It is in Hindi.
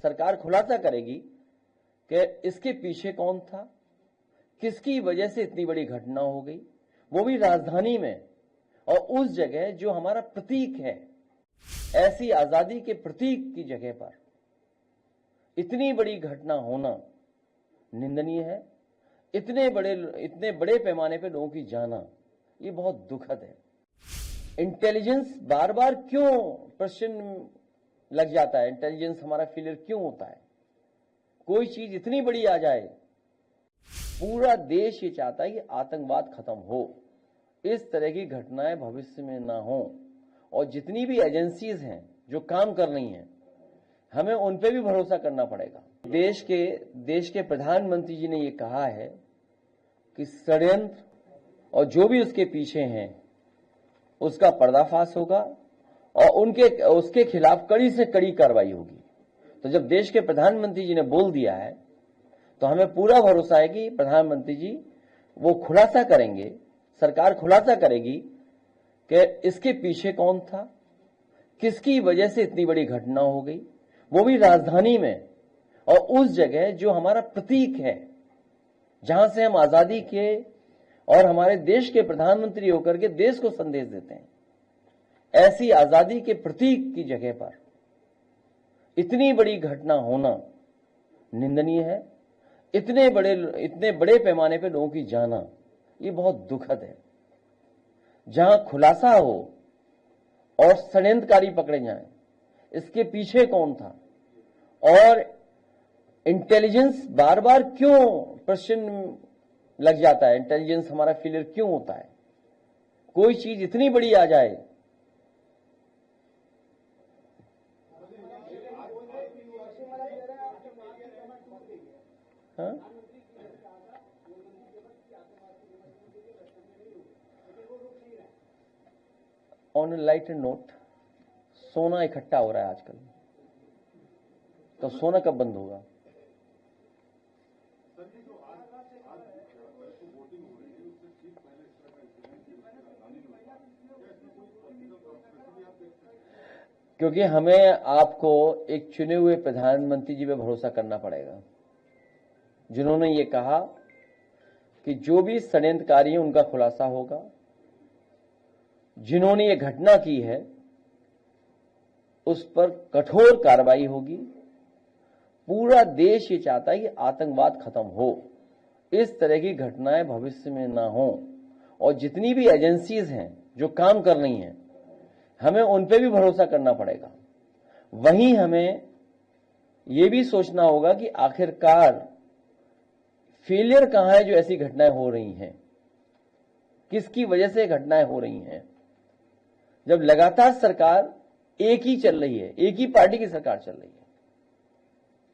सरकार खुलासा करेगी कि इसके पीछे कौन था, किसकी वजह से इतनी बड़ी घटना हो गई, वो भी राजधानी में और उस जगह जो हमारा प्रतीक है। ऐसी आजादी के प्रतीक की जगह पर इतनी बड़ी घटना होना निंदनीय है। इतने बड़े पैमाने पे लोगों की जाना, ये बहुत दुखद है। इंटेलिजेंस बार बार क्यों प्रश्न लग जाता है, इंटेलिजेंस हमारा फेलियर क्यों होता है? कोई चीज इतनी बड़ी आ जाए, पूरा देश ये चाहता है कि आतंकवाद खत्म हो, इस तरह की घटनाएं भविष्य में ना हो। और जितनी भी एजेंसीज हैं जो काम कर रही हैं, हमें उन पे भी भरोसा करना पड़ेगा। देश के प्रधानमंत्री जी ने ये कहा है कि षड्यंत्र और जो भी उसके पीछे हैं उसका पर्दाफाश होगा और उसके खिलाफ कड़ी से कड़ी कार्रवाई होगी। तो जब देश के प्रधानमंत्री जी ने बोल दिया है तो हमें पूरा भरोसा है कि प्रधानमंत्री जी वो खुलासा करेंगे, सरकार खुलासा करेगी कि इसके पीछे कौन था, किसकी वजह से इतनी बड़ी घटना हो गई, वो भी राजधानी में और उस जगह जो हमारा प्रतीक है, जहां से हम आजादी के और हमारे देश के प्रधानमंत्री होकर के देश को संदेश देते हैं। ऐसी आजादी के प्रतीक की जगह पर इतनी बड़ी घटना होना निंदनीय है। इतने बड़े पैमाने पे लोगों की जाना, ये बहुत दुखद है। जहां खुलासा हो और षड्यंत्रकारी पकड़े जाएं, इसके पीछे कौन था, और इंटेलिजेंस बार बार क्यों प्रश्न लग जाता है, इंटेलिजेंस हमारा फेलियर क्यों होता है? कोई चीज इतनी बड़ी आ जाए, हाँ? ऑन ए लाइटर नोट, सोना इकट्ठा हो रहा है आजकल, तो सोना कब बंद होगा? क्योंकि हमें आपको एक चुने हुए प्रधानमंत्री जी पे भरोसा करना पड़ेगा, जिन्होंने ये कहा कि जो भी षड्यंत्रकारी है उनका खुलासा होगा, जिन्होंने ये घटना की है उस पर कठोर कार्रवाई होगी। पूरा देश ये चाहता है कि आतंकवाद खत्म हो, इस तरह की घटनाएं भविष्य में ना हो। और जितनी भी एजेंसीज हैं जो काम कर रही हैं, हमें उन पे भी भरोसा करना पड़ेगा। वहीं हमें ये भी सोचना होगा कि आखिरकार फेलियर कहां है जो ऐसी घटनाएं हो रही हैं, किसकी वजह से घटनाएं हो रही हैं। जब लगातार सरकार एक ही चल रही है, एक ही पार्टी की सरकार चल रही है,